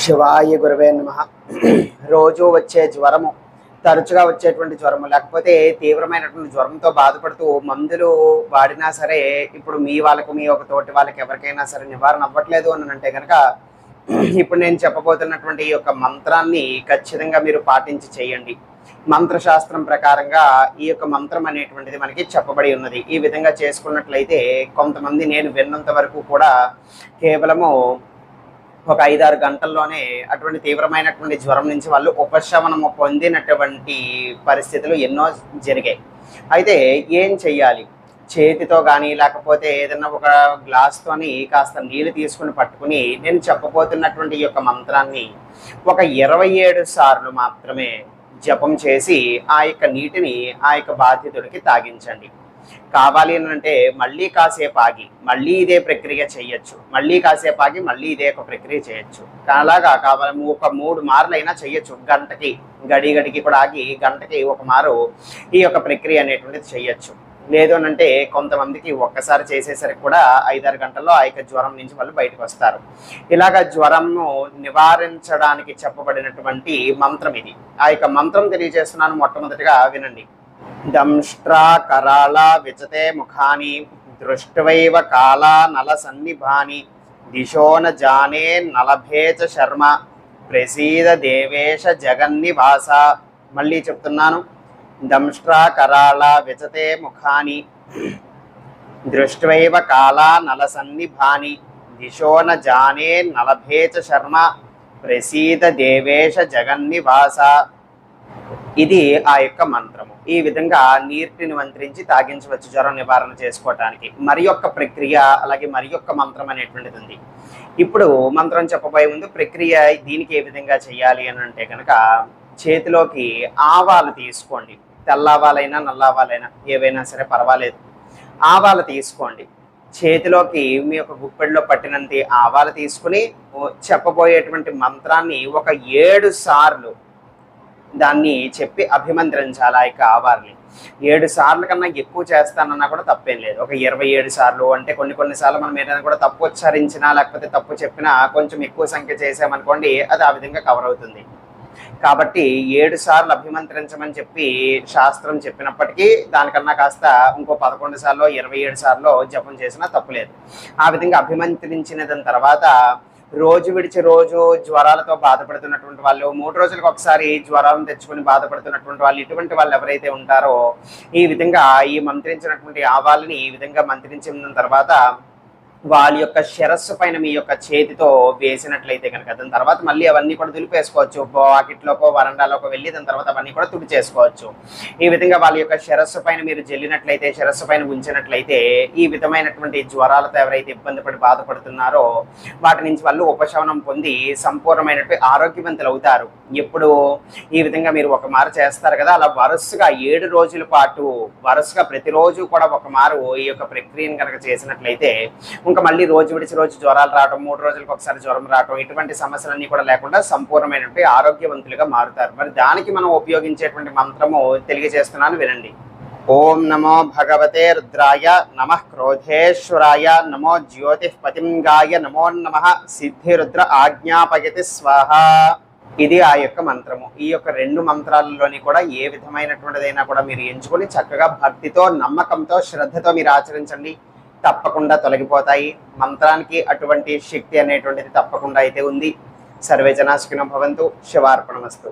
శివాయ గురవే నమః. రోజు వచ్చే జ్వరము, తరచుగా వచ్చేటువంటి జ్వరము, లేకపోతే తీవ్రమైనటువంటి జ్వరంతో బాధపడుతూ మందులు వాడినా సరే ఇప్పుడు మీ వాళ్ళకు, మీ ఒక తోటి వాళ్ళకి ఎవరికైనా సరే నివారణ అవ్వట్లేదు అని అంటే కనుక ఇప్పుడు నేను చెప్పబోతున్నటువంటి ఈ యొక్క మంత్రాన్ని ఖచ్చితంగా మీరు పాటించి చేయండి. మంత్రశాస్త్రం ప్రకారంగా ఈ యొక్క మంత్రం అనేటువంటిది మనకి చెప్పబడి ఉన్నది. ఈ విధంగా చేసుకున్నట్లయితే కొంతమంది నేను విన్నంత వరకు కూడా కేవలము ఒక 5-6 గంటల్లోనే అటువంటి తీవ్రమైనటువంటి జ్వరం నుంచి వాళ్ళు ఉపశమనము పొందినటువంటి పరిస్థితులు ఎన్నో జరిగాయి. అయితే ఏం చెయ్యాలి? చేతితో కానీ లేకపోతే ఏదైనా ఒక గ్లాస్తోని కాస్త నీళ్ళు తీసుకుని పట్టుకుని నేను చెప్పబోతున్నటువంటి ఈ యొక్క మంత్రాన్ని ఒక 27 సార్లు మాత్రమే జపం చేసి ఆ యొక్క నీటిని ఆ యొక్క బాధితుడికి తాగించండి. కావాలి అని అంటే మళ్ళీ కాసేపు ఆగి మళ్ళీ ఇదే ప్రక్రియ చేయొచ్చు, మళ్ళీ కాసేపు ఆగి మళ్ళీ ఇదే ఒక ప్రక్రియ చేయొచ్చు. అలాగా కావాలి ఒక 3 మార్లైనా చేయొచ్చు. గంటకి గడికి కూడా ఆగి గంటకి ఒక మారు ఈ యొక్క ప్రక్రియ అనేటువంటిది చేయొచ్చు. లేదు అని అంటే కొంతమందికి ఒక్కసారి చేసేసరికి కూడా 5-6 గంటల్లో ఆ యొక్క జ్వరం నుంచి వాళ్ళు బయటకు వస్తారు. ఇలాగ జ్వరంను నివారించడానికి చెప్పబడినటువంటి మంత్రం ఇది. ఆ యొక్క మంత్రం తెలియజేస్తున్నాను. మొట్టమొదటిగా వినండి. దంష్ట్రా కరాళ విచతే ముఖాని దృష్ట్వైవ కాళా నల సన్నిభాని దిశోన జానే నలభేచ శర్మ ప్రసీద దేవేశ జగన్నివాస. మళ్ళీ చెప్తున్నాను. దంష్ట్రా కరాళ విచతే ముఖాని దృష్ట్వైవ కాళా నల సన్నిభాని దిశోన జానే నలభేచ శర్మ ప్రసీద దేవేశ జగన్నివాస. ఇది ఆ యొక్క మంత్రము. ఈ విధంగా నీటిని మంత్రించి తాగించవచ్చు జ్వరం నివారణ చేసుకోవటానికి. మరి యొక్క ప్రక్రియ అలాగే మరి యొక్క మంత్రం అనేటువంటిది ఉంది. ఇప్పుడు మంత్రం చెప్పబోయే ముందు ప్రక్రియ దీనికి ఏ విధంగా చేయాలి అని అంటే కనుక చేతిలోకి ఆవాలు తీసుకోండి. తెల్లవాలైనా నల్లవాలైనా ఏవైనా సరే పర్వాలేదు. ఆవాలు తీసుకోండి. చేతిలోకి మీ యొక్క గుప్పెడిలో పట్టినంత ఆవాలు తీసుకుని చెప్పబోయేటువంటి మంత్రాన్ని ఒక 7 సార్లు దాన్ని చెప్పి అభిమంత్రించాలి. ఆ యొక్క ఆవారిని 7 సార్లు కన్నా ఎక్కువ చేస్తానన్నా కూడా తప్పేం లేదు. ఒక 27 సార్లు అంటే కొన్నిసార్లు మనం ఏదైనా కూడా తప్పు ఉచ్చరించినా లేకపోతే తప్పు చెప్పినా కొంచెం ఎక్కువ సంఖ్య చేసామనుకోండి అది ఆ విధంగా కవర్ అవుతుంది. కాబట్టి 7 సార్లు అభిమంత్రించమని చెప్పి శాస్త్రం చెప్పినప్పటికీ దానికన్నా కాస్త ఇంకో 11 సార్లు 27 సార్లు జపం చేసినా తప్పులేదు. ఆ విధంగా అభిమంత్రించిన దాని తర్వాత రోజు విడిచి రోజు జ్వరాలతో బాధపడుతున్నటువంటి వాళ్ళు, 3 రోజులకు ఒకసారి జ్వరాలను తెచ్చుకొని బాధపడుతున్నటువంటి వాళ్ళు, ఇటువంటి వాళ్ళు ఎవరైతే ఉంటారో ఈ విధంగా ఈ మంత్రించినటువంటి ఆవాలని ఈ విధంగా మంత్రించిన తర్వాత వాళ్ళ యొక్క శిరస్సు పైన మీ యొక్క చేతితో వేసినట్లయితే కనుక దాని తర్వాత మళ్ళీ అవన్నీ కూడా దులిపేసుకోవచ్చు. వాకిట్లోకో వరండాలోకో వెళ్ళి దాని తర్వాత అవన్నీ కూడా తుడి చేసుకోవచ్చు. ఈ విధంగా వాళ్ళ యొక్క శిరస్సు పైన మీరు జల్లినట్లయితే, శిరస్సు పైన ఉంచినట్లయితే ఈ విధమైనటువంటి జ్వరాలతో ఎవరైతే ఇబ్బంది పడి బాధపడుతున్నారో వాటి నుంచి వాళ్ళు ఉపశమనం పొంది సంపూర్ణమైనటువంటి ఆరోగ్యవంతులు అవుతారు. ఎప్పుడు ఈ విధంగా మీరు ఒక మారు చేస్తారు కదా, అలా వరుసగా 7 రోజుల పాటు వరుసగా ప్రతిరోజు కూడా ఒక మారు ఈ యొక్క ప్రక్రియను కనుక చేసినట్లయితే ఇంకా మళ్ళీ రోజు విడిచి రోజు జ్వరాలు రావడం, 3 రోజులకు ఒకసారి జ్వరం రావడం, ఇటువంటి సమస్యలన్నీ కూడా లేకుండా సంపూర్ణమైనటువంటి ఆరోగ్యవంతులుగా మారుతారు. మరి దానికి మనం ఉపయోగించేటువంటి మంత్రము తెలియజేస్తున్నాను, వినండి. ఓం నమో భగవతే రుద్రాయ నమః క్రోధేశ్వరాయ నమో జ్యోతిఃపతింగాయ నమో నమః సిద్ధిరుద్ర ఆజ్ఞాపయతి స్వాహ. ఇది ఆ యొక్క మంత్రము. ఈ యొక్క 2 మంత్రాలలోని కూడా ఏ విధమైనటువంటిదైనా కూడా మీరు ఎంచుకొని చక్కగా భక్తితో, నమ్మకంతో, శ్రద్ధతో మీరు ఆచరించండి. తప్పకుండా తొలగిపోతాయి. మంత్రానికి అటువంటి శక్తి అనేటువంటిది తప్పకుండా అయితే ఉంది. సర్వే జనా సుఖినో భవంతు. శివార్పణమస్తు.